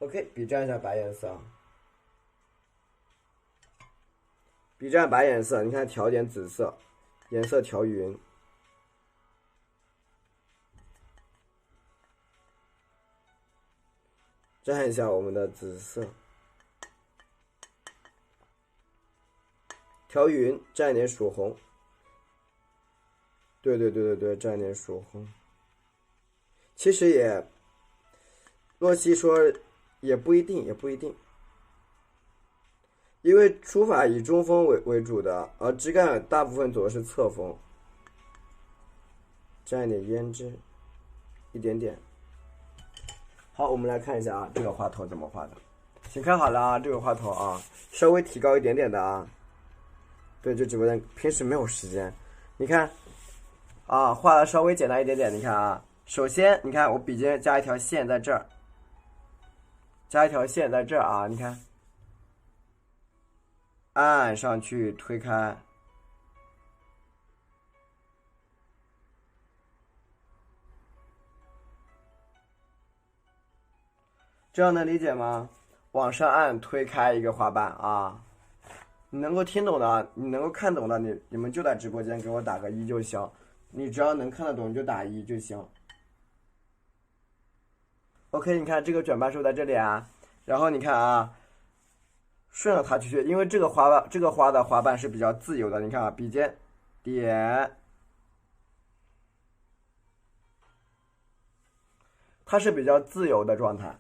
OK，笔蘸一下白颜色啊，笔蘸白颜色，你看调点紫色，颜色调匀，蘸一下我们的紫色，调匀，蘸一点曙红。对对对对对，蘸一点曙红。其实也，洛西说也不一定，也不一定，因为书法以中锋为主的，而枝干大部分走的是侧锋。蘸一点胭脂，一点点。好，我们来看一下啊，这个花头怎么画的？请看好了啊，这个花头啊，稍微提高一点点的啊。对，就直播间平时没有时间，你看啊，画的稍微简单一点点。你看啊，首先你看我笔尖加一条线在这儿，加一条线在这儿啊，你看，按上去推开。这样能理解吗？往上按推开一个花瓣啊，你能够听懂的，你能够看懂的，你们就在直播间给我打个一就行。你只要能看得懂，你就打一就行。OK， 你看这个卷瓣是不是在这里啊？然后你看啊，顺着它去，因为这个花的花瓣是比较自由的。你看啊，笔尖点，它是比较自由的状态。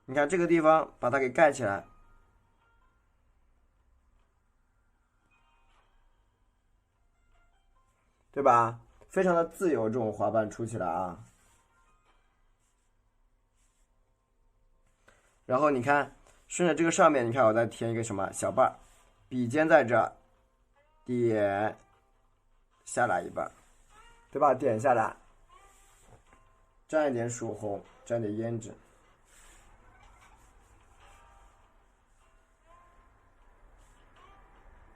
你看这个地方把它给盖起来，对吧？非常的自由，这种花瓣出起来啊。然后你看，顺着这个上面，你看我再填一个什么小瓣儿，笔尖在这点下来一半，对吧？点下来，蘸一点曙红，蘸点胭脂。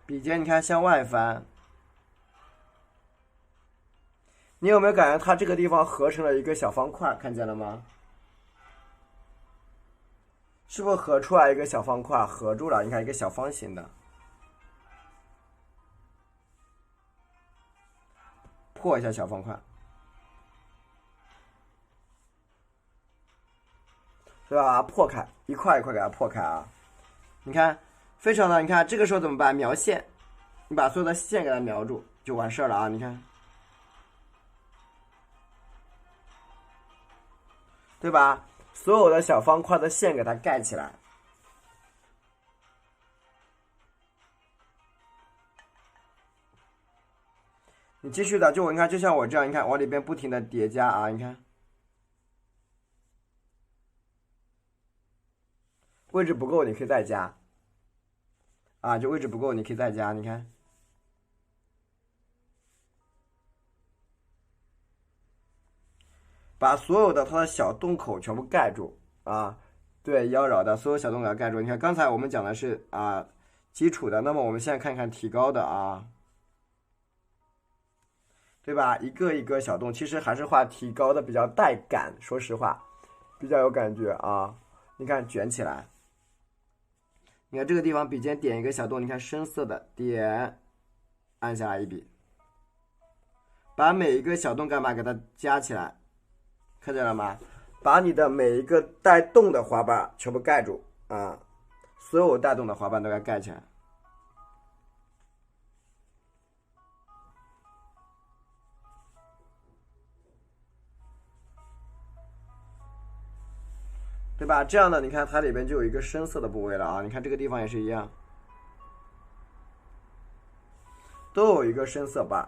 笔尖你看向外翻，你有没有感觉它这个地方合成了一个小方块？看见了吗？是不是合出来一个小方块？合住了，你看一个小方形的。破一下小方块，对吧？破开，一块一块给它破开啊！你看，非常的，你看这个时候怎么办？描线，你把所有的线给它描住就完事儿了啊！你看，对吧？所有的小方块的线给它盖起来。你继续的，就你看，就像我这样，你看往里边不停的叠加啊，你看，位置不够你可以再加，啊，就位置不够你可以再加，你看，把所有的它的小洞口全部盖住啊，对，妖娆的所有小洞口盖住。你看刚才我们讲的是啊基础的，那么我们现在看看提高的啊。对吧？一个一个小洞，其实还是画提高的比较带感，说实话，比较有感觉啊。你看卷起来，你看这个地方笔尖点一个小洞，你看深色的点，按下来一笔，把每一个小洞干嘛给它加起来，看见了吗？把你的每一个带洞的花瓣全部盖住啊，所有带洞的花瓣都要盖起来。对吧？这样的，你看它里边就有一个深色的部位了啊。你看这个地方也是一样，都有一个深色瓣，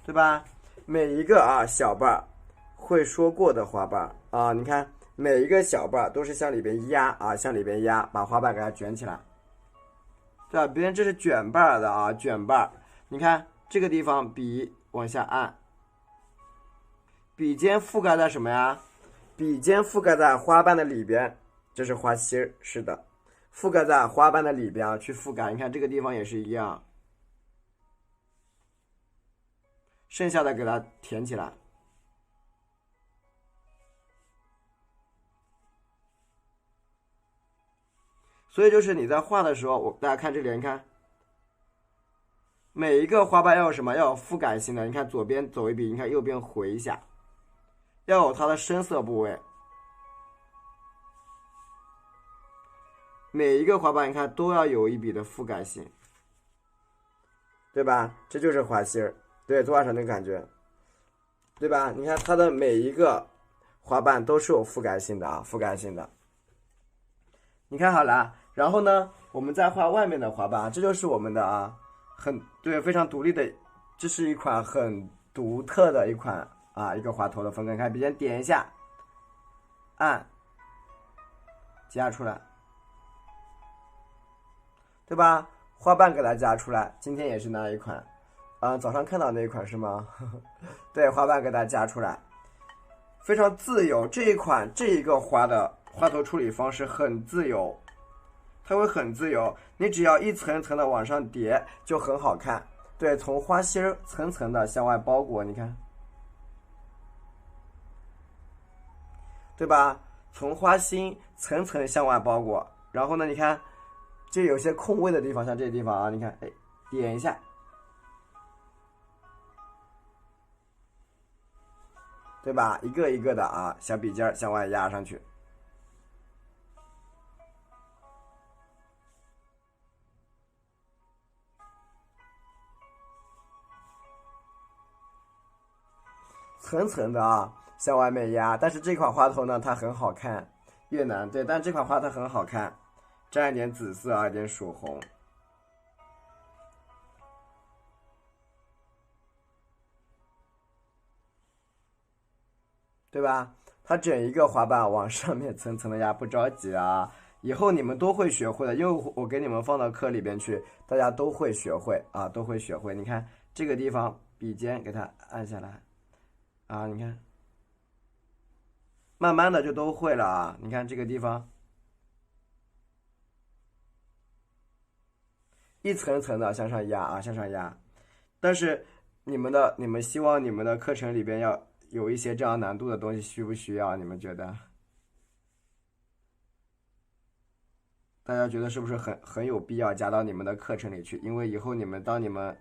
对吧？每一个啊小瓣会说过的花瓣啊，你看每一个小瓣都是向里边压啊，向里边压，把花瓣给它卷起来。对吧？别人这是卷瓣的啊，卷瓣。你看这个地方，笔往下按，笔尖覆盖在什么呀？笔尖覆盖在花瓣的里边，这是花心儿，是的。覆盖在花瓣的里边啊，去覆盖。你看这个地方也是一样，剩下的给它填起来。所以就是你在画的时候，大家看这里，你看每一个花瓣要有什么？要有覆盖性的。你看左边走一笔，你看右边回一下，要有它的深色部位。每一个花瓣你看都要有一笔的覆盖性，对吧？这就是花心儿，对，左画成那个感觉，对吧？你看它的每一个花瓣都是有覆盖性的啊，覆盖性的。你看好了，然后呢，我们再画外面的花瓣，这就是我们的啊，非常独立的，这是一款很独特的一款啊一个花头的风格。你看，笔尖点一下，按加出来，对吧？花瓣给它加出来，今天也是那一款，早上看到那一款是吗？对，花瓣给它加出来，非常自由。这一个花的花头处理方式很自由，它会很自由，你只要一层层的往上叠就很好看。对，从花心儿层层的向外包裹，你看，对吧？从花心层层向外包裹，然后呢，你看这有些空位的地方，像这个地方啊，你看，哎，点一下，对吧？一个一个的啊，小笔尖向外压上去。层层的啊，向外面压。但是这款花头呢，它很好看，越南对，但这款花它很好看，沾一点紫色啊，一点曙红，对吧？它整一个花瓣往上面层层的压，不着急啊，以后你们都会学会的，因为我给你们放到课里边去，大家都会学会啊，都会学会。你看这个地方，笔尖给它按下来。啊，你看，慢慢的就都会了啊！你看这个地方，一层层的向上压啊，向上压。但是你们希望你们的课程里边要有一些这样难度的东西，需不需要？你们觉得？大家觉得是不是很有必要加到你们的课程里去？因为以后当你们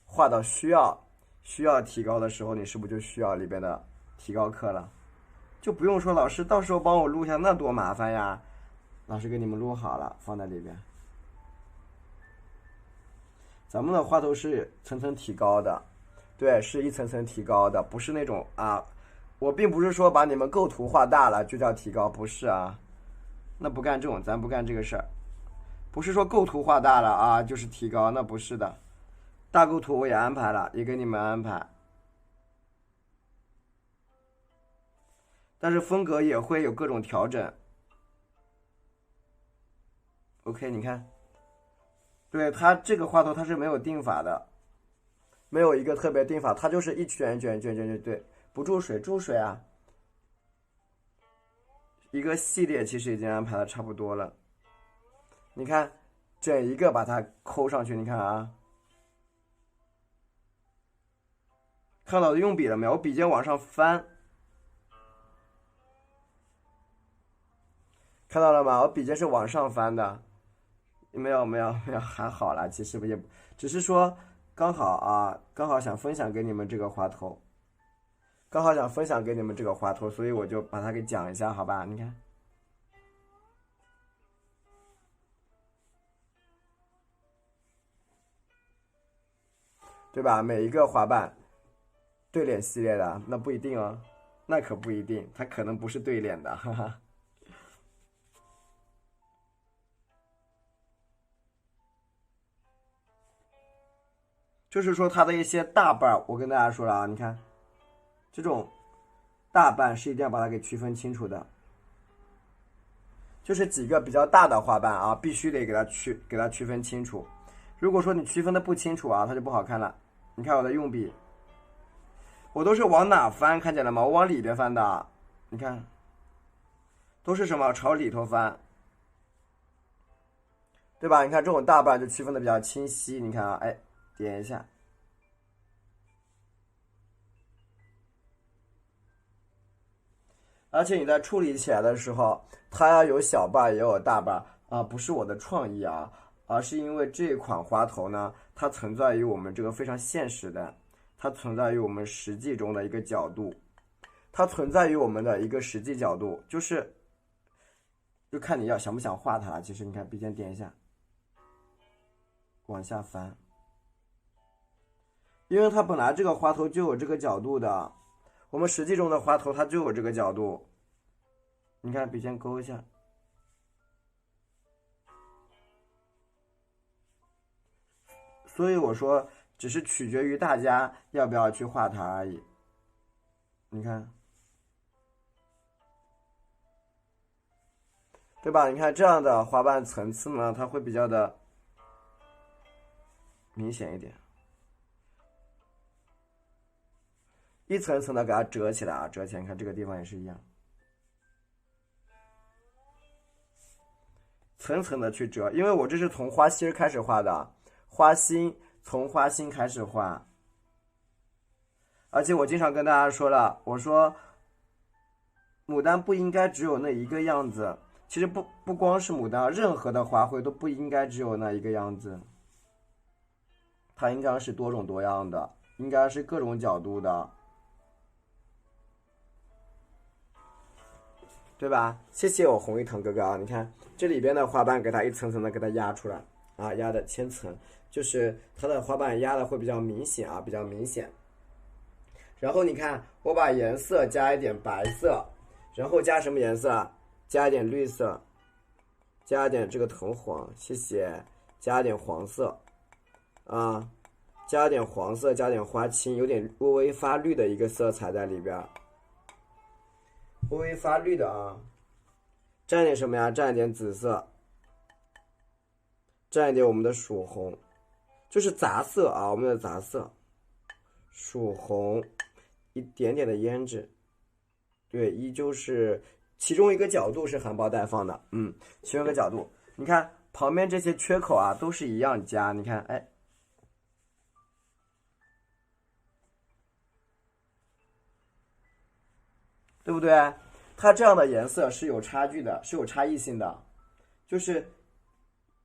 画到需要提高的时候，你是不是就需要里边的提高课了？就不用说老师到时候帮我录一下，那多麻烦呀！老师给你们录好了，放在里边。咱们的花头是层层提高的，对，是一层层提高的，不是那种啊。我并不是说把你们构图画大了就叫提高，不是啊。那不干这种，咱不干这个事儿。不是说构图画大了啊就是提高，那不是的。大构图我也安排了，也给你们安排，但是风格也会有各种调整。OK， 你看，对，它这个花头它是没有定法的，没有一个特别定法，它就是一卷卷卷卷卷，对，不注水，注水啊。一个系列其实已经安排的差不多了，你看，整一个把它抠上去，你看啊。看到用笔了没有？我笔尖往上翻，看到了吗？我笔尖是往上翻的，没有，还好啦。其实也只是说刚好啊，刚好想分享给你们这个花头，所以我就把它给讲一下，好吧？你看，对吧？每一个花瓣。对脸系列的那不一定哦，那可不一定，它可能不是对脸的，哈哈。就是说它的一些大瓣，我跟大家说了啊，你看，这种大瓣是一定要把它给区分清楚的，就是几个比较大的花瓣啊，必须得给它区分清楚。如果说你区分的不清楚啊，它就不好看了。你看我的用笔。我都是往哪翻，看见了吗？我往里边翻的，你看，都是什么？朝里头翻。对吧？你看这种大瓣就区分的比较清晰。你看啊，哎，点一下，而且你在处理起来的时候，它要有小瓣也有大瓣啊，不是我的创意啊，而是因为这款花头呢，它存在于我们这个非常现实的，它存在于我们实际中的一个角度，它存在于我们的一个实际角度，就看你想不想画它。其实你看，笔尖点一下，往下翻，因为它本来这个花头就有这个角度的，我们实际中的花头它就有这个角度。你看，笔尖勾一下，所以我说，只是取决于大家要不要去画它而已。你看，对吧？你看这样的花瓣层次呢，它会比较的明显一点，一层层的给它折起来啊，折起来，你看这个地方也是一样。层层的去折，因为我这是从花心开始画的，花心从花心开始画，而且我经常跟大家说了，我说牡丹不应该只有那一个样子，其实不光是牡丹，任何的花卉都不应该只有那一个样子，它应该是多种多样的，应该是各种角度的，对吧？谢谢我红一腾哥哥啊！你看这里边的花瓣，给它一层层的给它压出来啊，压的千层，就是它的花瓣压的会比较明显啊，比较明显。然后你看，我把颜色加一点白色，然后加什么颜色？加一点绿色，加一点这个藤黄，谢谢，加一点黄色啊，加一点黄色，加点花青，有点微微发绿的一个色彩在里边。微微发绿的啊，蘸一点什么呀？蘸一点紫色，蘸一点我们的曙红，就是杂色啊，我们的杂色，曙红，一点点的胭脂，对，依旧是其中一个角度是含苞待放的，其中一个角度，你看旁边这些缺口啊，都是一样加，你看，哎，对不对？它这样的颜色是有差距的，是有差异性的，就是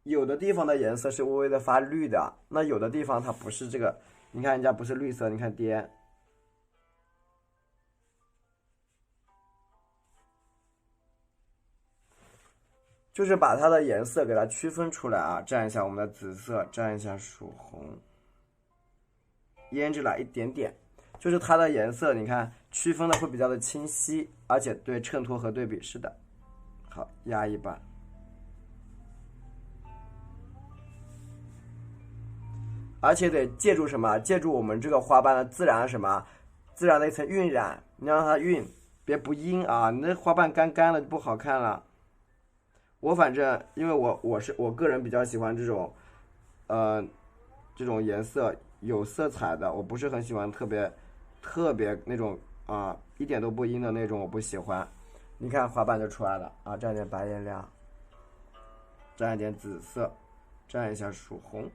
有的地方的颜色是微微的发绿的，那有的地方它不是这个，你看人家不是绿色，你看颠，就是把它的颜色给它区分出来啊，蘸一下我们的紫色，蘸一下曙红，胭脂来一点点，就是它的颜色，你看区分的会比较的清晰，而且对衬托和对比是的。好，压一半，而且得借助什么？借助我们这个花瓣的自然什么？自然的一层晕染，你让它晕，别不阴啊！你那花瓣干干了就不好看了。我反正因为我个人比较喜欢这种，这种颜色有色彩的，我不是很喜欢特别那种啊一点都不阴的那种，我不喜欢。你看花瓣就出来了啊，蘸点白颜料，蘸一点紫色，蘸一下曙红，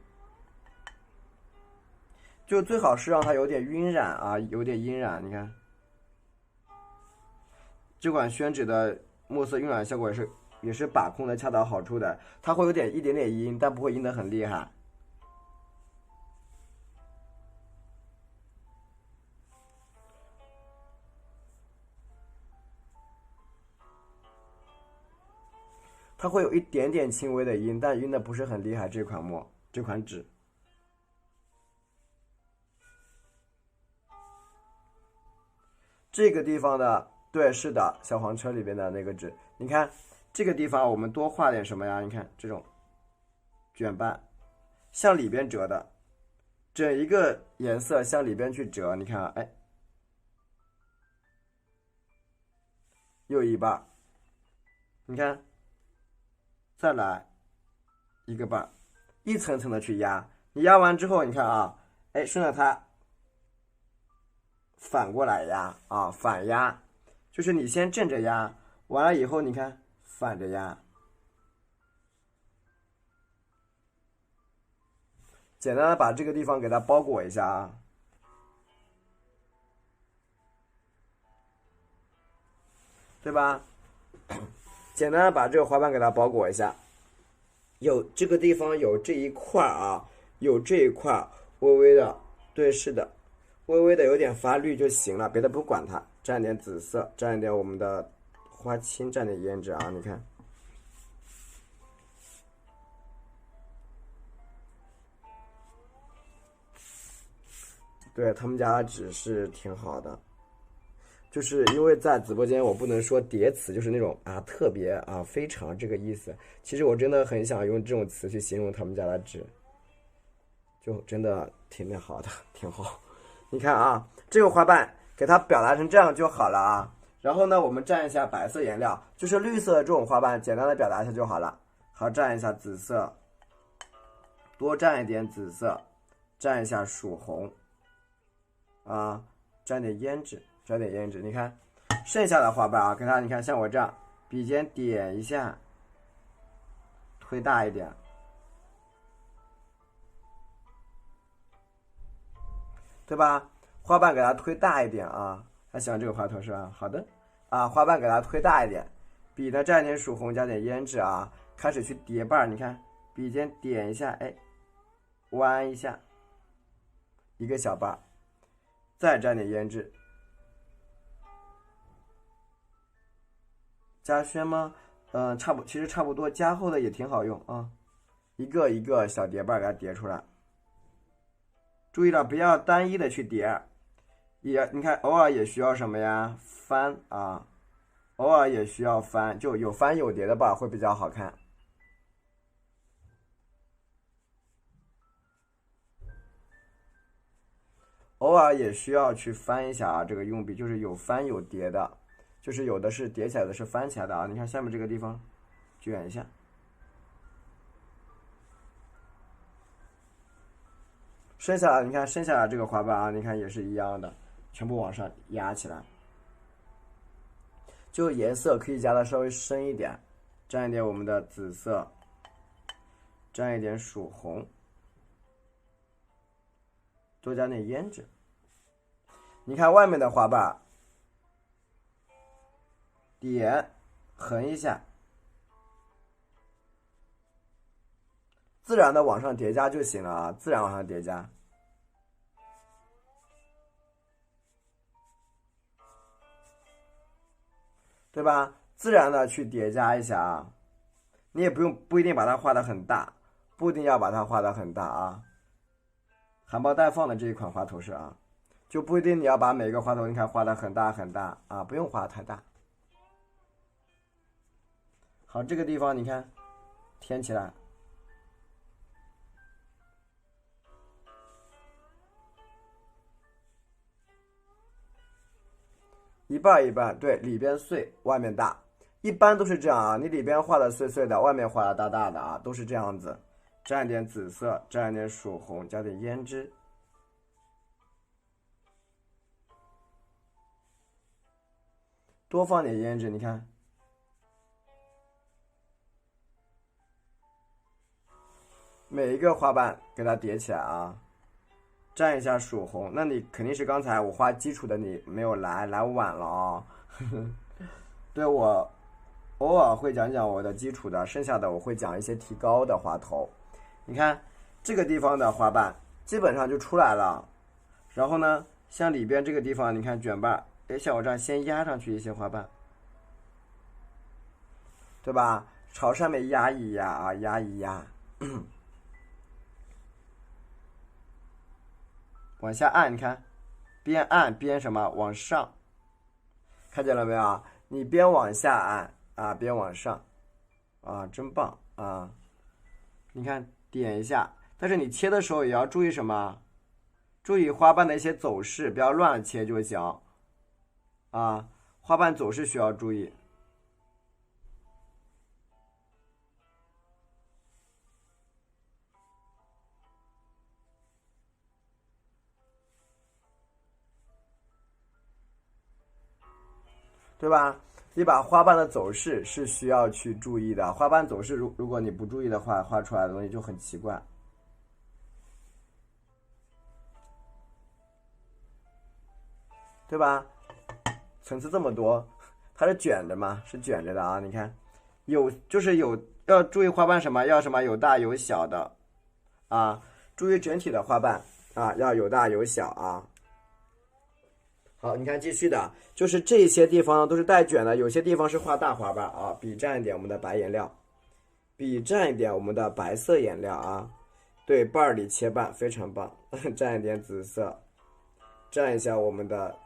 就最好是让它有点晕染啊，有点阴染。你看这款宣纸的墨色晕染效果也是把控的恰到好处的，它会有一点点阴，但不会阴得很厉害。它会有一点点轻微的阴，但阴的不是很厉害。这款纸，这个地方的，对，是的，小黄车里边的那个纸，你看这个地方我们多画点什么呀？你看这种卷瓣，向里边折的，整一个颜色向里边去折，你看啊，哎，又一半，你看。再来一个瓣，一层层的去压，你压完之后，你看啊，哎，顺着它反过来压啊，反压，就是你先正着压，完了以后，你看反着压，简单的把这个地方给它包裹一下啊，对吧？简单的把这个花瓣给它包裹一下，有这个地方有这一块啊，有这一块微微的，对，是的，微微的有点发绿就行了，别的不管它，蘸点紫色，蘸一点我们的花青，蘸点胭脂啊，你看。对，他们家的纸是挺好的，就是因为在直播间我不能说叠词，就是那种啊特别啊非常这个意思。其实我真的很想用这种词去形容他们家的纸，就真的挺那好的，挺好。你看啊，这个花瓣给它表达成这样就好了啊。然后呢，我们蘸一下白色颜料，就是绿色的这种花瓣，简单的表达一下就好了。好，蘸一下紫色，多蘸一点紫色，蘸一下曙红。啊，蘸点胭脂，蘸点胭脂。你看，剩下的花瓣啊，给它，你看像我这样，笔尖点一下，推大一点，对吧？花瓣给它推大一点啊。他喜欢这个花头是吧？好的，啊，花瓣给它推大一点，笔呢蘸点曙红，加点胭脂啊，开始去叠瓣。你看，笔尖点一下，哎，弯一下，一个小瓣。再蘸点胭脂，加宣吗？其实差不多，加厚的也挺好用啊。一个一个小叠瓣给它叠出来，注意了，不要单一的去叠，你看偶尔也需要什么呀？翻啊，偶尔也需要翻，就有翻有叠的吧，会比较好看。偶尔也需要去翻一下啊，这个用笔就是有翻有叠的，就是有的是叠起来的，是翻起来的啊。你看下面这个地方，卷一下，剩下来你看剩下来这个花瓣啊，你看也是一样的，全部往上压起来，就颜色可以加的稍微深一点，蘸一点我们的紫色，蘸一点曙红，多加点胭脂。你看外面的花瓣，点横一下，自然的往上叠加就行了啊，自然往上叠加。对吧？自然的去叠加一下啊，你也不一定把它画的很大，不一定要把它画的很大啊。含苞待放的这一款花头是啊，就不一定你要把每个花头你看画的很大很大啊，不用画太大。好，这个地方你看填起来，一半一半，对，里边碎，外面大，一般都是这样啊。你里边画的碎碎的，外面画的大大的啊，都是这样子。蘸一点紫色，蘸一点曙红，加点胭脂，多放点胭脂，你看。每一个花瓣给它叠起来啊，蘸一下曙红。那你肯定是刚才我画基础的，你没有来晚了啊。对，我偶尔会讲讲我的基础的，剩下的我会讲一些提高的花头。你看这个地方的花瓣基本上就出来了，然后呢，像里边这个地方，你看卷瓣，哎，像我这样先压上去一些花瓣，对吧？朝上面压一压啊，压一压。往下按，你看，边按边什么往上，看见了没有？你边往下按啊，边往上，啊，真棒啊！你看点一下，但是你切的时候也要注意什么？注意花瓣的一些走势，不要乱切就行。啊，花瓣走势需要注意。对吧？你把花瓣的走势是需要去注意的，花瓣走势如果你不注意的话，画出来的东西就很奇怪。对吧？层次这么多，它是卷着嘛，是卷着的啊。你看，就是要注意花瓣什么，要什么有大有小的啊，注意整体的花瓣啊，要有大有小啊。好，你看继续的，就是这些地方都是带卷的，有些地方是画大花瓣啊，笔蘸一点我们的白颜料，笔蘸一点我们的白色颜料啊，对，瓣儿里切瓣非常棒，蘸一点紫色，蘸一下我们的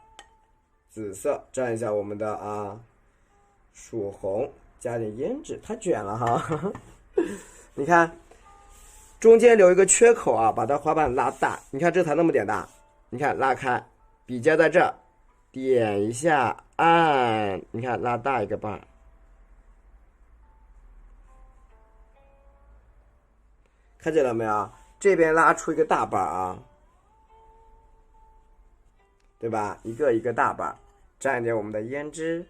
紫色，蘸一下我们的曙红，加点胭脂，它卷了哈，你看中间留一个缺口啊，把它花瓣拉大，你看这才那么点大，你看拉开，笔尖在这儿。点一下按，你看拉大一个瓣，看见了没有？这边拉出一个大瓣啊，对吧？一个一个大瓣，蘸一点我们的胭脂，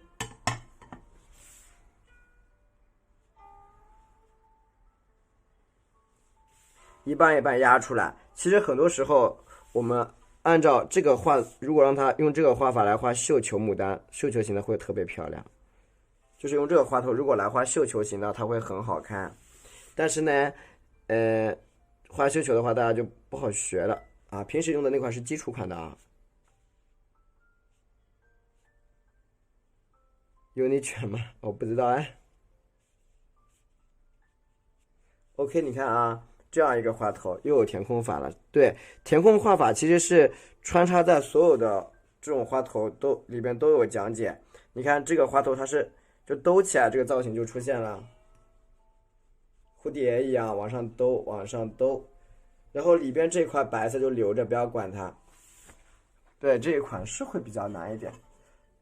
一瓣一瓣压出来。其实很多时候我们按照这个画，如果让它用这个画法来画绣球牡丹，绣球型的会特别漂亮。就是用这个花头，如果来画绣球型的，它会很好看。但是呢，画绣球的话，大家就不好学了啊。平时用的那款是基础款的啊。有你卷吗？我不知道哎。OK， 你看啊，这样一个花头又有填空法了。对，填空画法其实是穿插在所有的这种花头里边都有讲解。你看这个花头它是就兜起来，这个造型就出现了，蝴蝶一样往上兜，往上兜，然后里边这块白色就留着，不要管它。对，这一款是会比较难一点，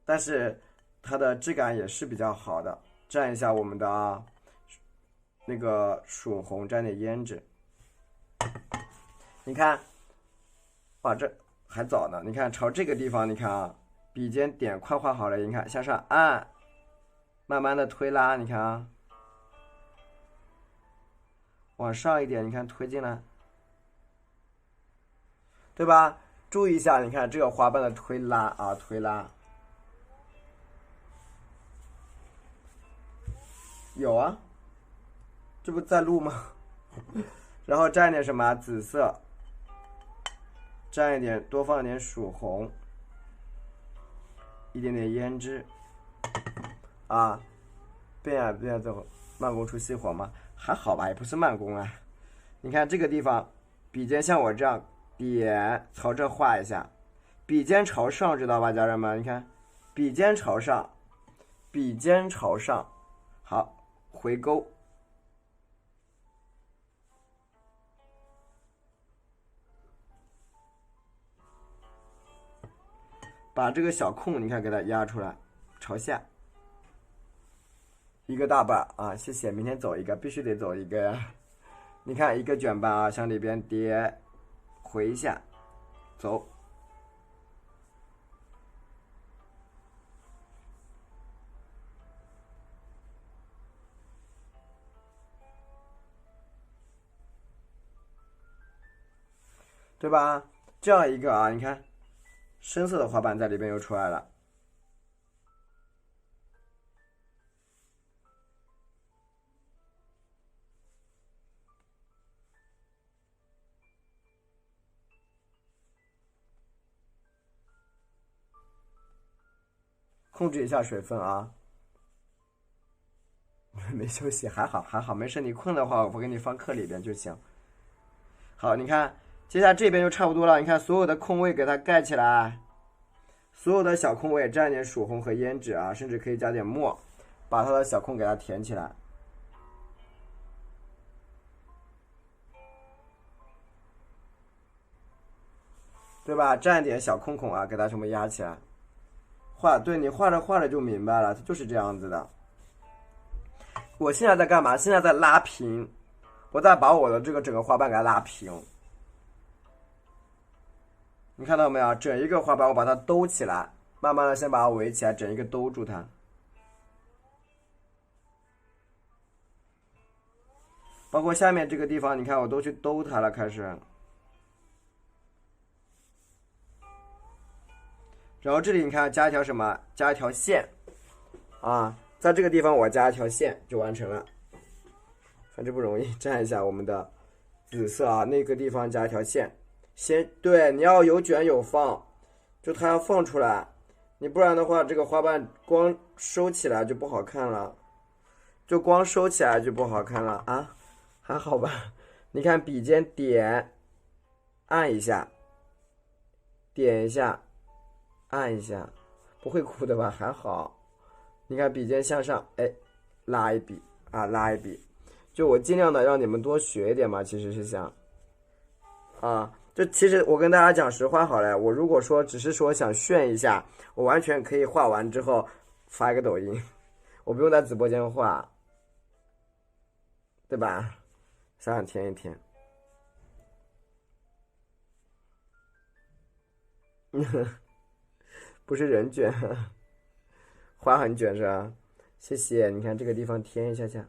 但是它的质感也是比较好的。蘸一下我们的那个曙红，蘸点胭脂。你看，哇，这还早呢。你看朝这个地方，你看啊，笔尖点快画好了，你看向上按，慢慢的推拉，你看啊，往上一点，你看推进来，对吧？注意一下，你看这个花瓣的推拉啊，推拉。有啊，这不在录吗？然后蘸一点什么紫色，蘸一点，多放一点曙红，一点点胭脂，啊，变这慢工出细活吗？还好吧，也不是慢工啊。你看这个地方，笔尖像我这样点，朝这画一下，笔尖朝上，知道吧，家人们？你看，笔尖朝上，笔尖朝上，好。回勾，把这个小空你看给它压出来，朝下，一个大瓣啊，谢谢，明天走一个，必须得走一个呀。你看一个卷瓣啊，向里边叠，回一下，走。对吧？这样一个啊，你看，深色的花瓣在里边又出来了。控制一下水分啊。没休息，还好，没事。你困的话，我给你放课里边就行。好，你看，接下来这边就差不多了。你看，所有的空位给它盖起来，所有的小空位蘸点曙红和胭脂啊，甚至可以加点墨，把它的小空给它填起来，对吧？蘸点小空孔啊，给它全部压起来。对，你画着就明白了，它就是这样子的。我现在在干嘛？现在在拉平，我在把我的这个整个花瓣给它拉平。你看到没有？整一个花瓣我把它兜起来，慢慢的先把它围起来，整一个兜住它。包括下面这个地方，你看我都去兜它了，开始。然后这里你看加一条什么？加一条线啊，在这个地方我加一条线就完成了。反正不容易，蘸一下我们的紫色啊，那个地方加一条线。对，你要有卷有放，就它要放出来，你不然的话，这个花瓣光收起来就不好看了，啊，还好吧？你看笔尖点，按一下，点一下，按一下，不会哭的吧？还好。你看笔尖向上，哎，拉一笔啊，拉一笔。就我尽量的让你们多学一点嘛，其实是想，啊，就其实我跟大家讲实话好了，我如果说只是说想炫一下，我完全可以画完之后发一个抖音，我不用在直播间画，对吧？想填一填，不是人卷，花很卷是吧？谢谢，你看这个地方填一下下。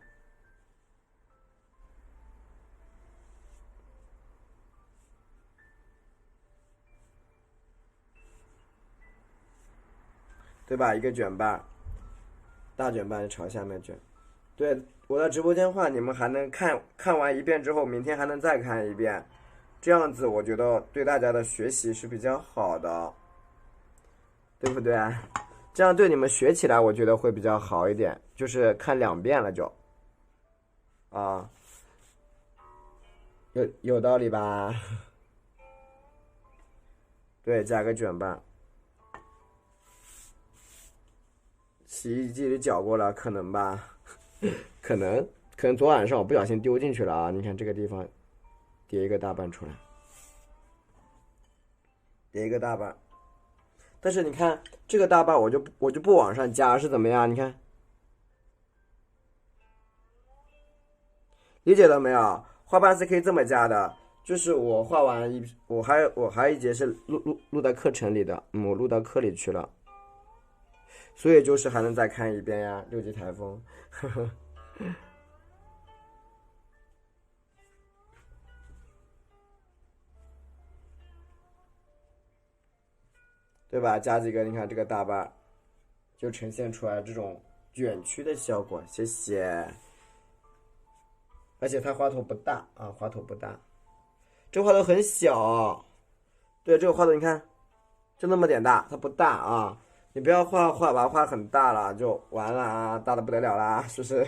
对吧？一个卷瓣，大卷瓣朝下面卷。对，我的直播间画，你们还能看完一遍之后，明天还能再看一遍，这样子我觉得对大家的学习是比较好的，对不对？这样对你们学起来，我觉得会比较好一点，就是看2遍了就，啊，有道理吧？对，加个卷瓣。洗衣机里搅过了，可能吧，可能昨晚上我不小心丢进去了啊！你看这个地方，叠一个大瓣出来，叠一个大瓣。但是你看这个大瓣，我就不往上加，是怎么样？你看，理解了没有？花瓣是可以这么加的，就是我画完我还有一节是录在课程里的，我录到课里去了。所以就是还能再看一遍呀，6级台风，呵呵，对吧？加几个，你看这个大瓣，就呈现出来这种卷曲的效果。谢谢。而且它花头不大啊，花头不大，这花头很小。对，这个花头你看，就那么点大，它不大啊。你不要把它画很大了，就完了啊，大的不得了啦，是不是？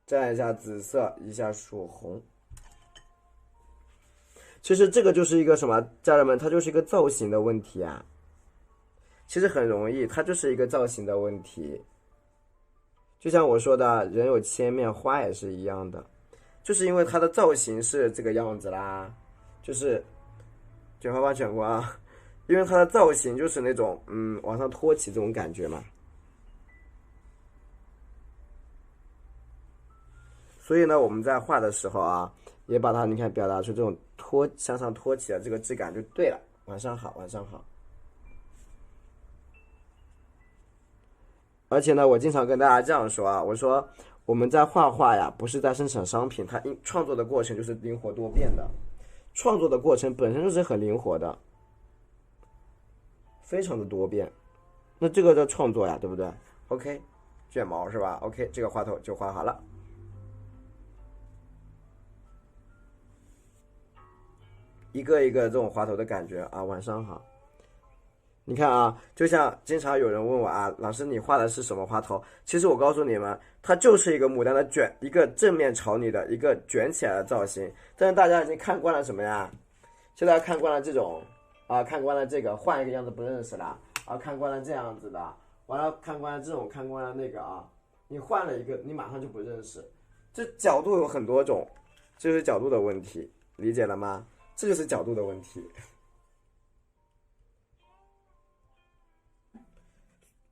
蘸一下紫色，一下曙红。其实这个就是一个什么，家人们，它就是一个造型的问题啊。其实很容易，它就是一个造型的问题。就像我说的，人有千面，花也是一样的，就是因为它的造型是这个样子啦，就是卷花瓣卷过啊。因为它的造型就是那种往上托起这种感觉嘛，所以呢我们在画的时候啊，也把它你看表达出这种向上托起的这个质感就对了。晚上好，晚上好。而且呢，我经常跟大家这样说啊，我说我们在画画呀，不是在生产商品，它创作的过程就是灵活多变的，创作的过程本身就是很灵活的。非常的多变，那这个叫创作呀，对不对 ？OK， 卷毛是吧 ？OK， 这个花头就画好了，一个一个这种花头的感觉啊。晚上好，你看啊，就像经常有人问我啊，老师你画的是什么花头？其实我告诉你们，它就是一个牡丹的卷，一个正面朝你的一个卷起来的造型。但是大家已经看惯了什么呀？现在看惯了这种。啊，看惯了这个，换一个样子不认识了啊，看惯了这样子的，完了看惯了这种，看惯了那个啊，你换了一个，你马上就不认识。这角度有很多种，这就是角度的问题，理解了吗？这就是角度的问题。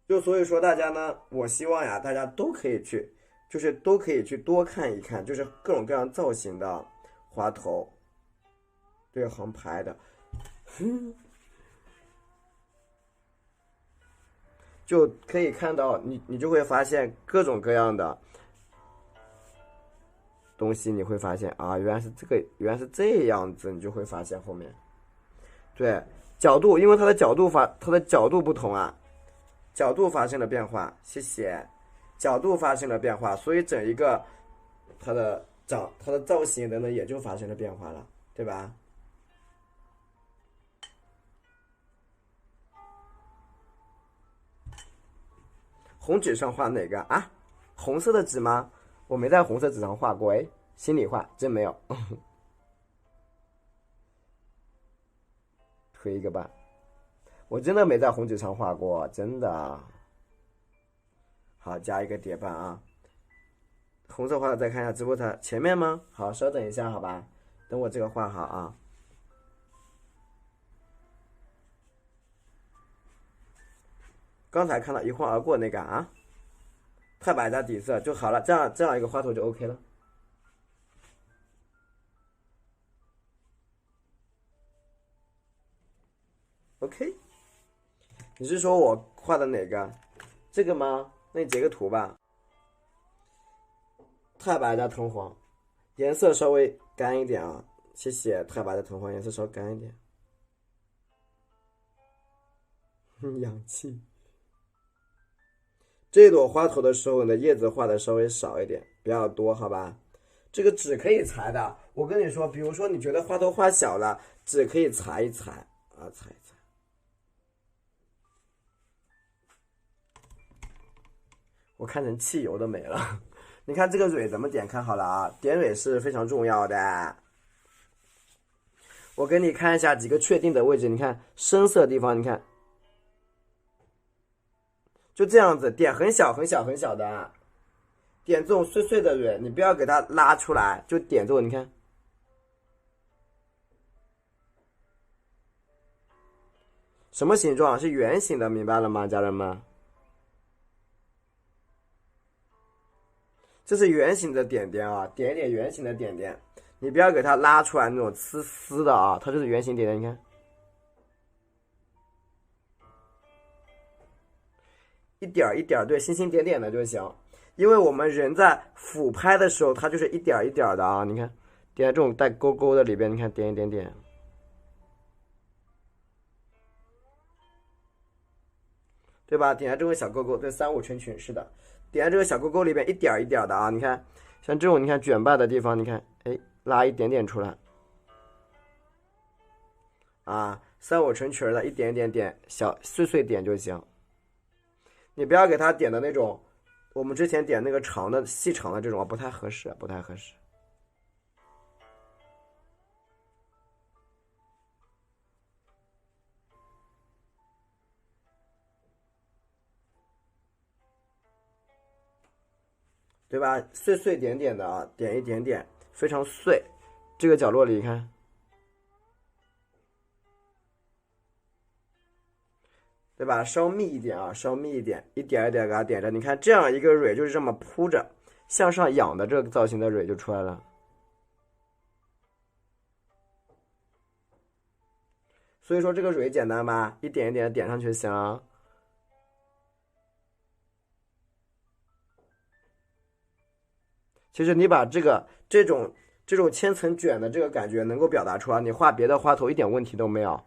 就所以说大家呢，我希望呀，大家都可以去，就是都可以去多看一看，就是各种各样造型的花头，这个横排的。就可以看到你就会发现各种各样的东西，你会发现啊，原来是这样子，你就会发现后面，对，角度，因为它的角度不同啊，角度发生了变化，谢谢，角度发生了变化，所以整一个它的造型等等也就发生了变化了，对吧？红纸上画哪个啊？红色的纸吗？我没在红色纸上画过哎，心里话真没有。推一个吧，我真的没在红纸上画过，真的。好，加一个叠斑啊。红色画的再看一下直播台前面吗？好，稍等一下，好吧，等我这个画好啊。刚才看到一晃而过那个啊，太白加底色就好了，这样一个花头就 OK 了。OK， 你是说我画的哪个？这个吗？那你截个图吧。太白加藤黄，颜色稍微干一点啊，谢谢。太白的藤黄颜色稍微干一点。氧气。这朵花头的时候，你的叶子画的稍微少一点，不要多，好吧？这个纸可以裁的，我跟你说，比如说你觉得花头画小了，纸可以裁一裁啊，裁一裁。我看成汽油都没了。你看这个蕊怎么点？看好了啊，点蕊是非常重要的。我给你看一下几个确定的位置，你看深色的地方，你看就这样子点很小很小很小的啊，点这种碎碎的蕊，你不要给它拉出来，就点这种，你看什么形状？是圆形的，明白了吗，家人们？这是圆形的点点啊，点一点圆形的点点，你不要给它拉出来那种丝丝的啊，它就是圆形点点，你看，一点一点，对，星星点点的就行。因为我们人在俯拍的时候，它就是一点一点的啊，你看，点在这种带勾勾的里边，你看点一点点，对吧？点在这个小勾勾，对，三五成群，是的。点在这个小勾勾里边一点一点的啊，你看，像这种你看卷瓣的地方，你看，哎，拉一点点出来，啊，三五成群的，一点一点点，小碎碎点就行。你不要给它点的那种，我们之前点那个长的、细长的这种不太合适，不太合适。对吧？碎碎点点的啊，点一点点，非常碎。这个角落里，你看，对吧？稍密一点啊，稍密一点，一点一点给它点着。你看，这样一个蕊就是这么铺着，向上仰的这个造型的蕊就出来了。所以说这个蕊简单吧？一点一点点上去行。其实你把这种千层卷的这个感觉能够表达出来，你画别的花头一点问题都没有。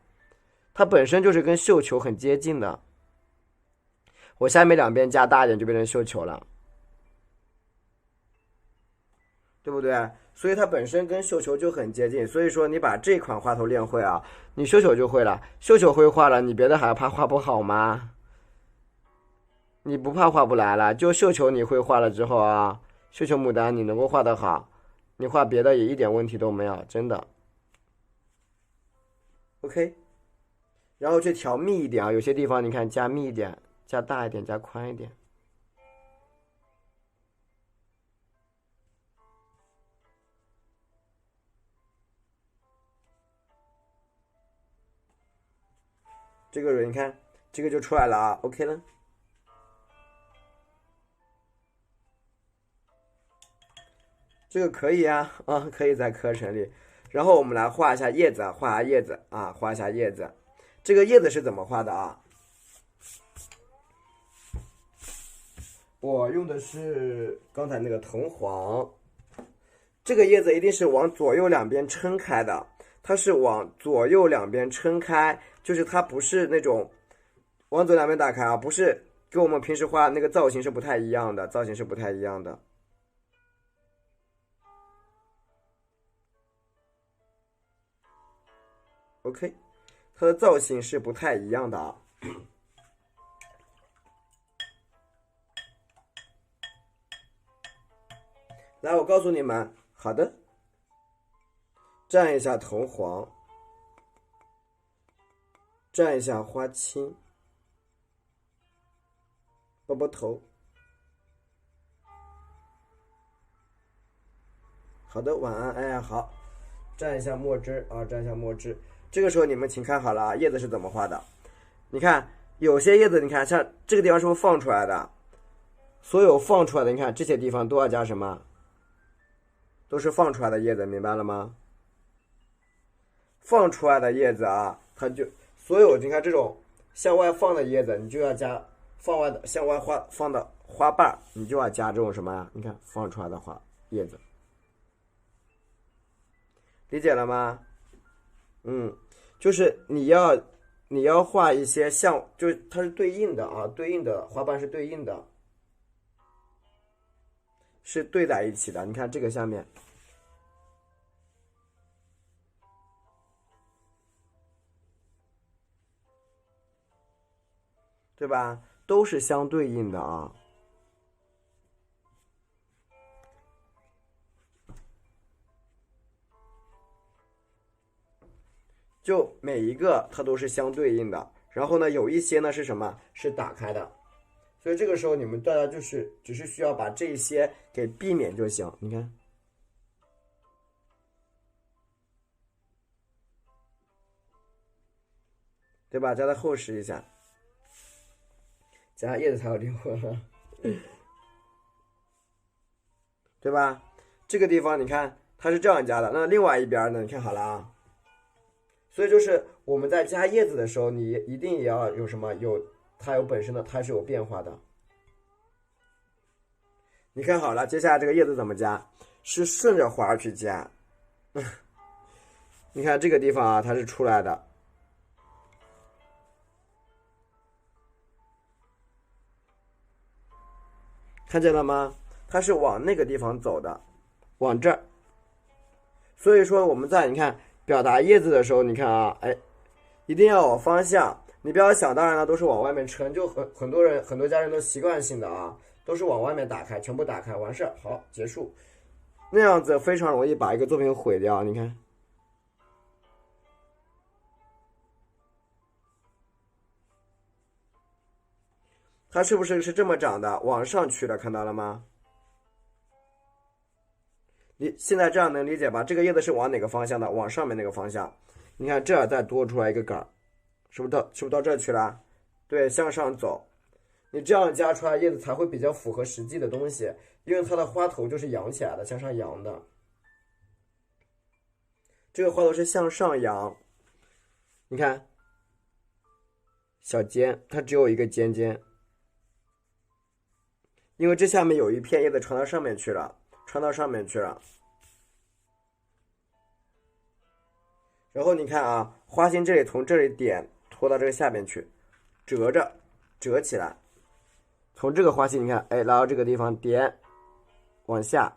它本身就是跟绣球很接近的。我下面两边加大一点就变成绣球了，对不对？所以它本身跟绣球就很接近。所以说你把这款花头练会啊，你绣球就会了。绣球会画了，你别的还怕画不好吗？你不怕画不来了，就绣球你会画了之后啊，绣球牡丹你能够画得好，你画别的也一点问题都没有，真的。OK， 然后去调密一点啊，有些地方你看加密一点，加大一点，加宽一点。这个人你看，这个就出来了啊 ，OK 了。这个可以啊，可以在课程里。然后我们来画一下叶子，画下叶子啊，画一下叶子。这个叶子是怎么画的啊？我用的是刚才那个藤黄。这个叶子一定是往左右两边撑开的，它是往左右两边撑开，就是它不是那种往左两边打开啊，不是跟我们平时画那个造型是不太一样的，造型是不太一样的。OK， 它的造型是不太一样的啊。来，我告诉你们，好的，蘸一下藤黄，蘸一下花青，包包头。好的，晚安。哎呀，好，蘸一下墨汁啊，蘸一下墨汁。这个时候你们请看好了啊，叶子是怎么画的？你看有些叶子，你看像这个地方是不是放出来的？所有放出来的，你看这些地方都要加什么？都是放出来的叶子，明白了吗？放出来的叶子啊，它就所有你看这种向外放的叶子，你就要加放外的向外放的花瓣，你就要加这种什么呀？你看放出来的花叶子，理解了吗？就是你要画一些像，就是它是对应的啊，对应的花瓣是对应的，是对在一起的。你看这个下面。对吧？都是相对应的啊。就每一个它都是相对应的，然后呢，有一些呢是什么？是打开的，所以这个时候你们大家就是只是需要把这些给避免就行。你看，对吧？加的厚实一下，加上叶子才有灵魂了，对吧？这个地方你看它是这样加的，那另外一边呢？你看好了啊。所以就是我们在加叶子的时候，你一定也要有什么？它有本身的，它是有变化的。你看好了，接下来这个叶子怎么加？是顺着花去加。你看这个地方啊，它是出来的，看见了吗？它是往那个地方走的，往这儿。所以说我们在你看表达叶子的时候，你看啊，哎，一定要有方向。你不要想当然了，都是往外面撑，就很多人很多家人都习惯性的啊，都是往外面打开，全部打开完事儿，好结束。那样子非常容易把一个作品毁掉。你看，它是不是这么长的？往上去的，看到了吗？你现在这样能理解吧？这个叶子是往哪个方向的？往上面那个方向。你看这儿再多出来一个杆，是不是到这儿去了？对，向上走。你这样加出来叶子才会比较符合实际的东西，因为它的花头就是扬起来的，向上扬的。这个花头是向上扬，你看，小尖，它只有一个尖尖，因为这下面有一片叶子传到上面去了，然后你看啊，花心这里从这里点拖到这个下面去，折起来。从这个花心你看，哎，来到这个地方点，往下，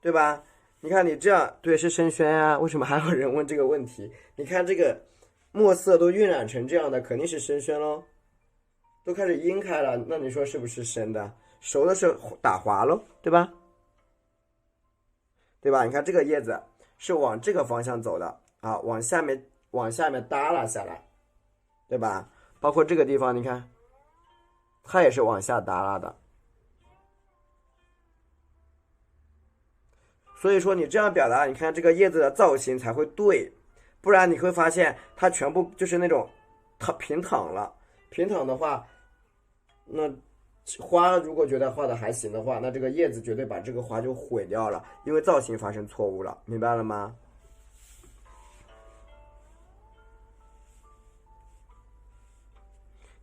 对吧？你看你这样，对，是深宣呀。为什么还有人问这个问题？你看这个墨色都晕染成这样的，肯定是深宣喽，都开始晕开了。那你说是不是深的？熟的是打滑喽，对吧？对吧？你看这个叶子是往这个方向走的啊，往下面耷拉下来，对吧？包括这个地方，你看，它也是往下耷拉的。所以说你这样表达，你看这个叶子的造型才会对，不然你会发现它全部就是那种平躺了。平躺的话，那花如果觉得画的还行的话，那这个叶子绝对把这个花就毁掉了，因为造型发生错误了，明白了吗？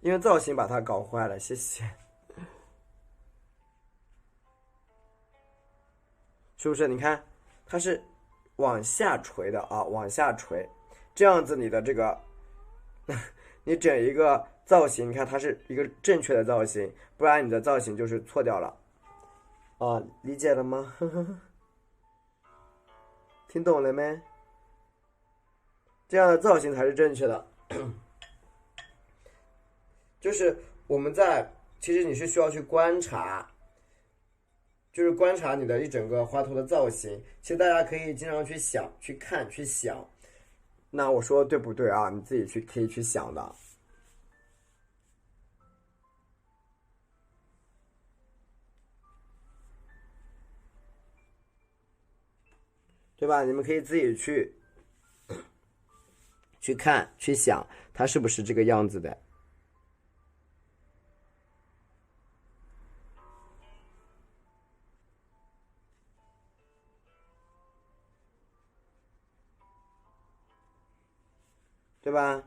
因为造型把它搞坏了，谢谢。是不是？你看，它是往下垂的啊，往下垂，这样子你的这个，你整一个造型，你看它是一个正确的造型，不然你的造型就是错掉了。啊，理解了吗？听懂了没？这样的造型才是正确的。就是我们其实你是需要去观察，就是观察你的一整个花头的造型。其实大家可以经常去想、去看、去想。那我说对不对啊？你自己可以去想的，对吧？你们可以自己去看、去想，它是不是这个样子的。对吧？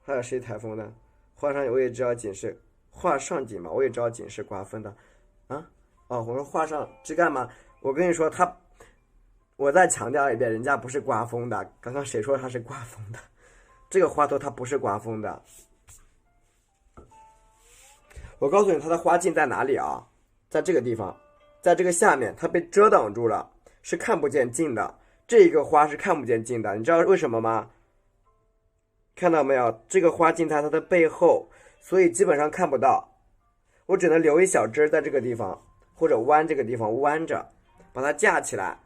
还有谁台风的？画上我也知道景是画上景嘛，我也知道景是刮风的，啊，哦，我说画上枝干嘛？我跟你说，我再强调一遍，人家不是刮风的。刚刚谁说他是刮风的？这个花头它不是刮风的。我告诉你，它的花茎在哪里啊？在这个地方，在这个下面，它被遮挡住了，是看不见茎的。这一个花是看不见茎的，你知道为什么吗？看到没有？这个花茎在它的背后，所以基本上看不到。我只能留一小枝在这个地方，或者弯这个地方弯着，把它架起来。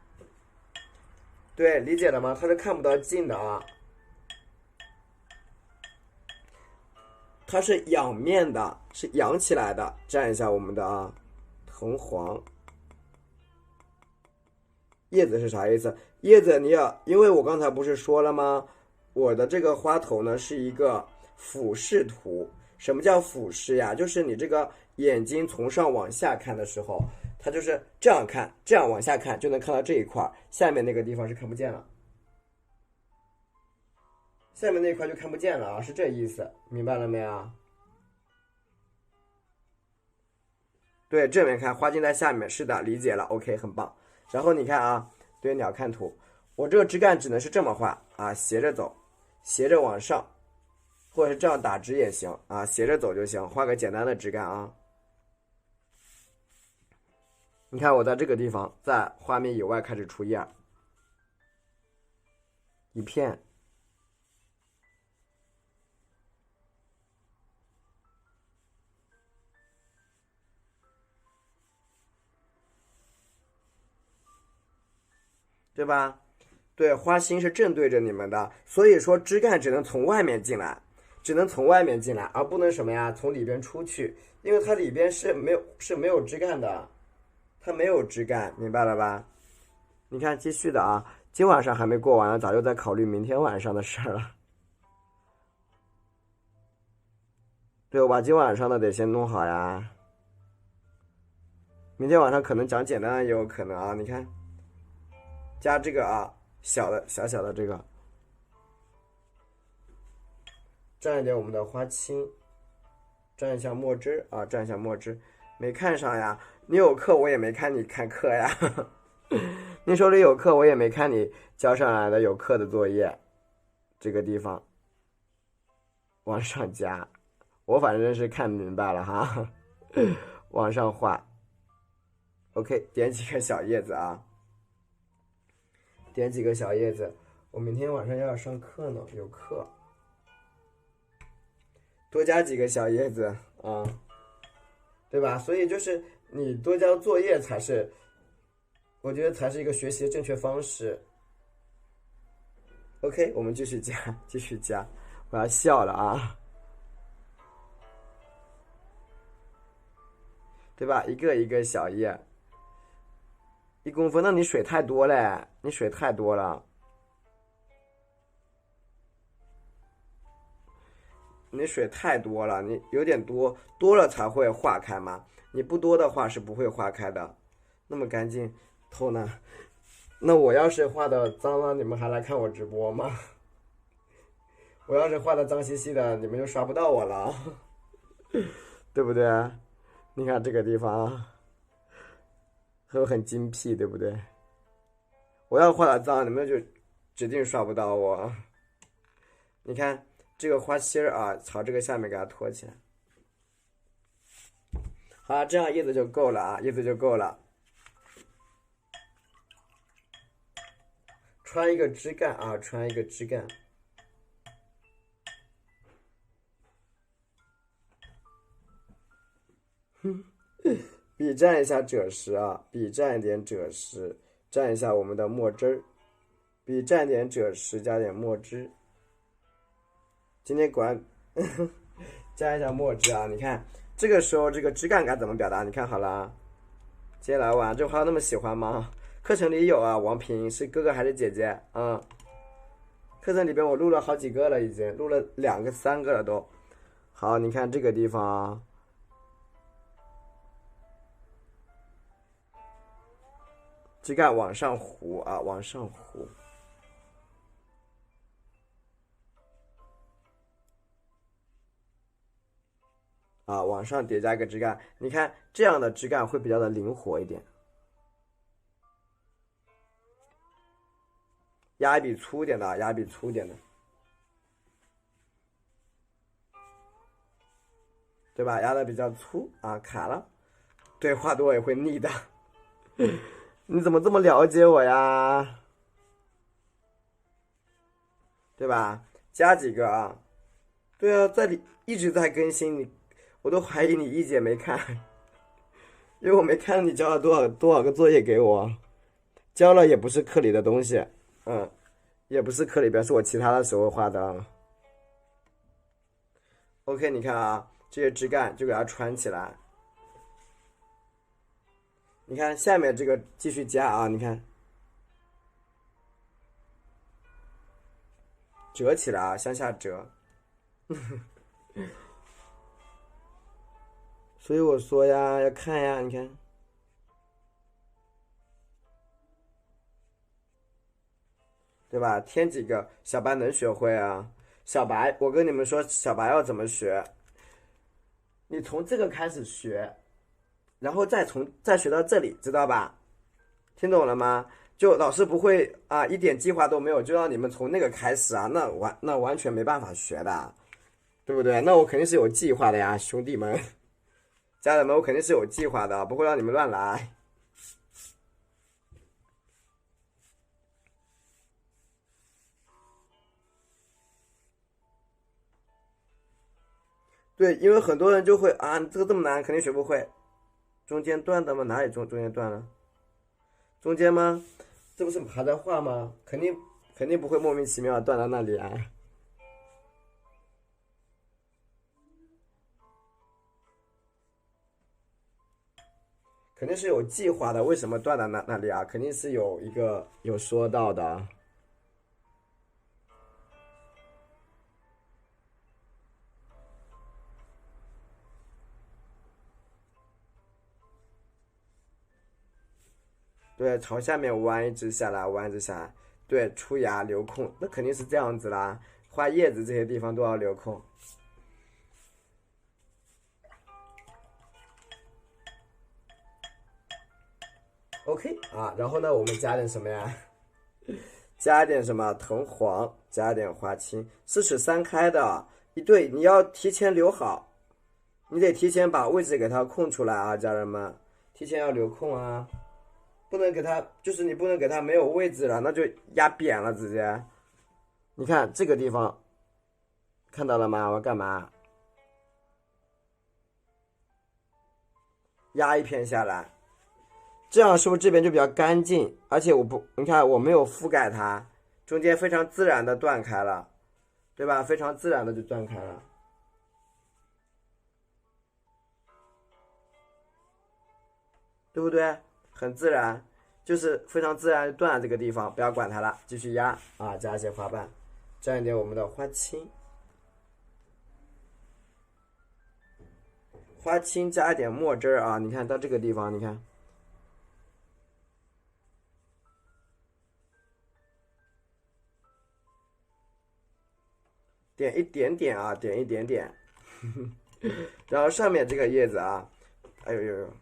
对，理解了吗？它是看不到茎的啊，它是仰面的，是仰起来的。蘸一下我们的藤黄。叶子是啥意思？叶子因为我刚才不是说了吗？我的这个花头呢是一个俯视图。什么叫俯视呀？就是你这个眼睛从上往下看的时候，它就是这样看，这样往下看就能看到这一块，下面那个地方是看不见了。下面那一块就看不见了啊，是这意思，明白了没啊？对，正面看花茎在下面，是的，理解了 ，OK， 很棒。然后你看啊，对鸟看图，我这个枝干只能是这么画啊，斜着走，斜着往上，或者是这样打直也行啊，斜着走就行，画个简单的枝干啊。你看我在这个地方，在画面以外开始出叶，一片。对吧？对，花心是正对着你们的，所以说枝干只能从外面进来，只能从外面进来，而不能什么呀，从里边出去，因为它里边是没有枝干的，它没有枝干，明白了吧？你看，继续的啊，今晚上还没过完，早就在考虑明天晚上的事了。对，我把今晚上的得先弄好呀，明天晚上可能讲简单的也有可能啊，你看，加这个啊，小的这个。蘸一点我们的花青，蘸一下墨汁啊，蘸一下墨汁，没看上呀？你有课我也没看你看课呀，你手里有课我也没看你交上来的有课的作业，这个地方往上加，我反正是看明白了哈，往上画。OK， 点几个小叶子啊，点几个小叶子，我明天晚上要上课呢，有课。多加几个小叶子啊，对吧？所以就是你多交作业才是，我觉得才是一个学习的正确方式。OK， 我们继续加，继续加，我要笑了啊，对吧？一个一个小叶，1公分，那你水太多了，你水太多了。你水太多了，你有点多，多了才会化开嘛。你不多的话是不会化开的。那么干净，偷呢？那我要是画的脏了，你们还来看我直播吗？我要是画的脏兮兮的，你们就刷不到我了，对不对？你看这个地方，是不是很精辟，对不对？我要画的脏，你们就指定刷不到我。你看这个花心儿啊，朝这个下面给它托起来。好，这样叶子就够了啊，叶子就够了。穿一个枝干啊，穿一个枝干。笔蘸一下赭石啊，笔蘸一点赭石，蘸一下我们的墨汁儿。笔蘸点赭石，加点墨汁。今天果然加一下墨汁啊！你看这个时候这个枝干该怎么表达？你看好了啊。接下来玩这花那么喜欢吗？课程里有啊，王平是哥哥还是姐姐？课程里边我录了好几个了，已经录了2个3个了都。好，你看这个地方，枝干往上弧啊，往上弧。啊，往上叠加一个枝干，你看这样的枝干会比较的灵活一点。压一笔粗一点的，压一笔粗一点的，对吧？压的比较粗啊，卡了。对，画多也会腻的。你怎么这么了解我呀？对吧？加几个啊？对啊，在里一直在更新，我都怀疑你一节没看，因为我没看你交了多少个作业给我，交了也不是课里的东西，也不是课里边，是我其他的时候画的。OK， 你看啊，这些枝干就给它穿起来。你看下面这个继续加啊，你看折起来啊，向下折。所以我说呀，要看呀，你看，对吧？添几个，小白能学会啊。小白，我跟你们说，小白要怎么学？你从这个开始学，然后再学到这里，知道吧？听懂了吗？就老师不会啊，一点计划都没有，就让你们从那个开始啊，那完全没办法学的，对不对？那我肯定是有计划的呀，兄弟们。家人们，我肯定是有计划的，不会让你们乱来。对，因为很多人就会啊，你这个这么难，肯定学不会。中间断的吗？哪里中间断了？中间吗？这不是还在画吗？肯定不会莫名其妙断到那里啊。肯定是有计划的，为什么断到那里啊？肯定是有说到的。对，朝下面弯一直下来，弯一直下来。对，出芽留空，那肯定是这样子啦。画叶子这些地方都要留空。OK 啊，然后呢，我们加点什么呀？加点什么藤黄，加点花青，4尺3开的。对，你要提前留好，你得提前把位置给它空出来啊，家人们，提前要留空啊，不能给它，就是你不能给它没有位置了，那就压扁了直接。你看这个地方，看到了吗？我要干嘛？压一片下来，这样是不是这边就比较干净？而且你看我没有覆盖它，中间非常自然的断开了，对吧？非常自然的就断开了，对不对？很自然，就是非常自然断了这个地方，不要管它了，继续压啊，加一些花瓣，蘸一点我们的花青，花青加一点墨汁啊，你看到这个地方，你看。点一点点啊，点一点点，然后上面这个叶子啊，哎呦呦，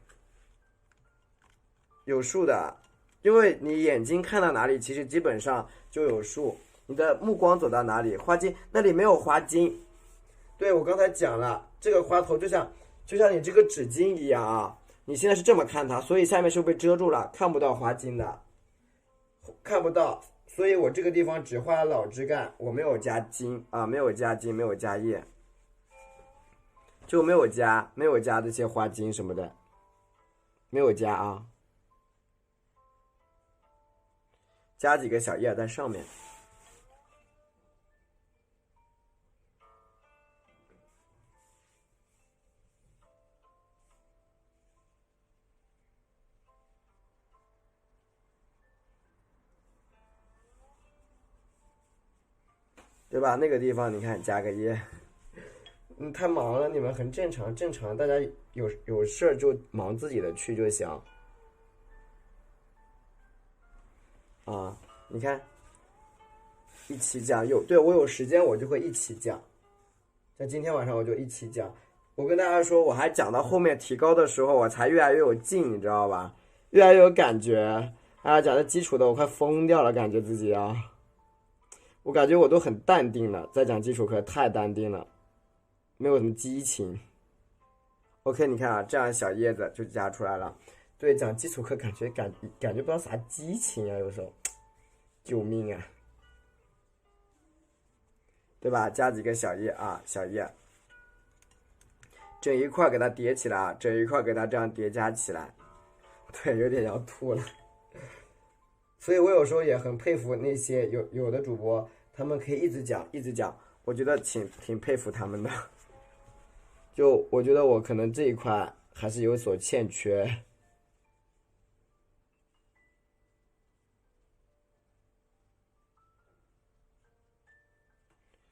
有树的，因为你眼睛看到哪里，其实基本上就有数。你的目光走到哪里，花茎那里没有花茎。对，我刚才讲了，这个花头就像你这个纸巾一样啊。你现在是这么看它，所以下面是被遮住了，看不到花茎的，看不到。所以我这个地方只画了老枝干，我没有加茎啊，没有加茎，没有加叶，就没有加这些花茎什么的，没有加啊，加几个小叶在上面。对吧？那个地方你看加个叶，太忙了，你们很正常，正常，大家有事儿就忙自己的去就行。啊，你看，一起讲对我有时间我就会一起讲，像今天晚上我就一起讲。我跟大家说，我还讲到后面提高的时候，我才越来越有劲，你知道吧？越来越有感觉。啊，讲的基础的我快疯掉了，感觉自己啊。我感觉我都很淡定了，在讲基础课太淡定了，没有什么激情。OK， 你看啊，这样小叶子就加出来了。对，讲基础课感觉不知道啥激情啊，有时候，救命啊，对吧？加几个小叶啊，小叶，整一块给它叠起来啊，整一块给它这样叠加起来。对，有点要吐了。所以我有时候也很佩服那些有的主播，他们可以一直讲一直讲，我觉得挺佩服他们的。就我觉得我可能这一块还是有所欠缺，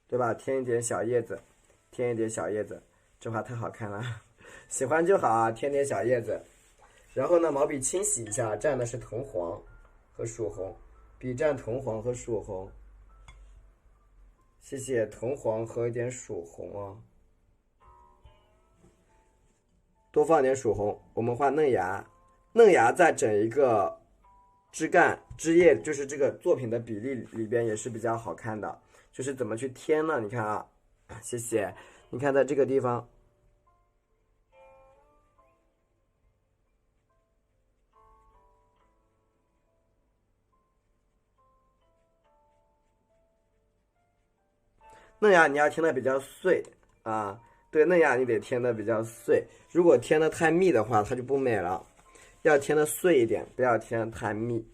对吧？添一点小叶子，添一点小叶子，这画太好看了，喜欢就好啊，添点小叶子。然后呢，毛笔清洗一下，蘸的是藤黄和曙红，笔蘸藤黄和曙红，谢谢藤黄和一点曙红啊，多放点曙红。我们画嫩芽，嫩芽在整一个枝干枝叶，就是这个作品的比例里边也是比较好看的。就是怎么去添呢？你看啊，谢谢。你看在这个地方。嫩芽你要添的比较碎啊，对，嫩芽你得添的比较碎，如果添的太密的话，它就不美了。要添的碎一点，不要添的太密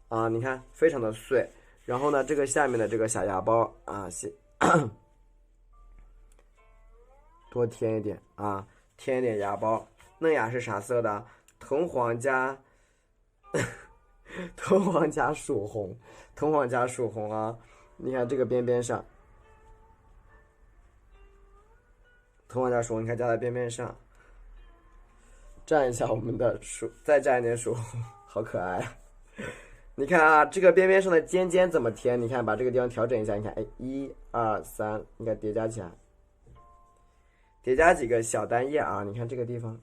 啊。你看，非常的碎。然后呢，这个下面的这个小芽包啊，多添一点啊，添一点芽包。嫩芽是啥色的？藤黄加藤黄加曙红，藤黄加曙红啊。你看这个边边上。藤黄加曙红，你看加在边边上，蘸一下我们的再蘸一点曙红，好可爱啊！你看啊，这个边边上的尖尖怎么填？你看，把这个地方调整一下，你看，哎，1、2、3，你看叠加起来，叠加几个小单叶啊！你看这个地方，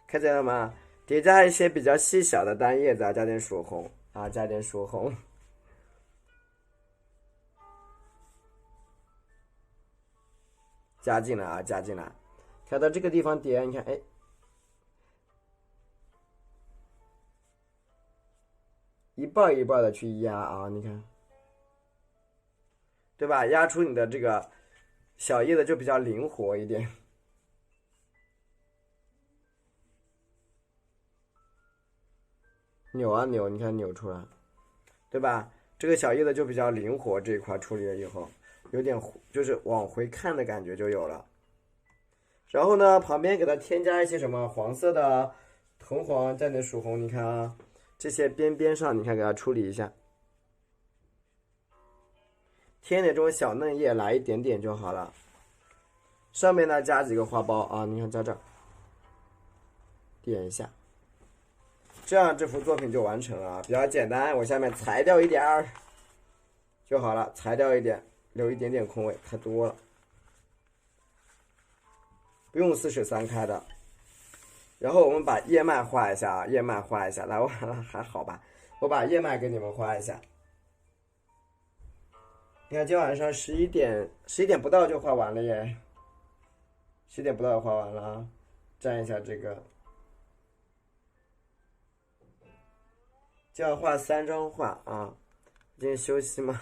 看见了吗？叠加一些比较细小的单叶子啊，加点曙红。啊，加点曙红，加进来啊，加进来。看到这个地方叠，你看，哎，一半一半的去压啊，你看，对吧？压出你的这个小叶子就比较灵活一点。扭啊扭，你看扭出来，对吧？这个小叶子就比较灵活，这一块处理了以后，有点就是往回看的感觉就有了。然后呢，旁边给它添加一些什么黄色的藤黄，蘸点曙红，你看啊，这些边边上你看给它处理一下，添点这种小嫩叶，来一点点就好了。上面呢加几个花苞啊，你看在这儿点一下。这样这幅作品就完成了，比较简单。我下面裁掉一点儿就好了，裁掉一点，留一点点空位，太多了。不用43开的。然后我们把叶脉画一下啊，叶脉画一下。来，我还好吧，我把叶脉给你们画一下。你看，今晚上11点不到就画完了耶，11点不到就画完了啊。粘一下这个，就要画3张画啊。今天休息吗？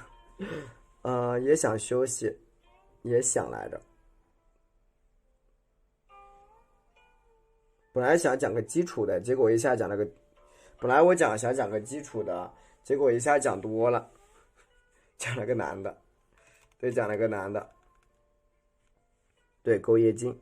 也想休息，也想来着。本来想讲个基础的，结果一下讲了个，本来我想讲个基础的，结果一下讲多了，讲了个难的，对，讲了个难的，对，钩叶茎。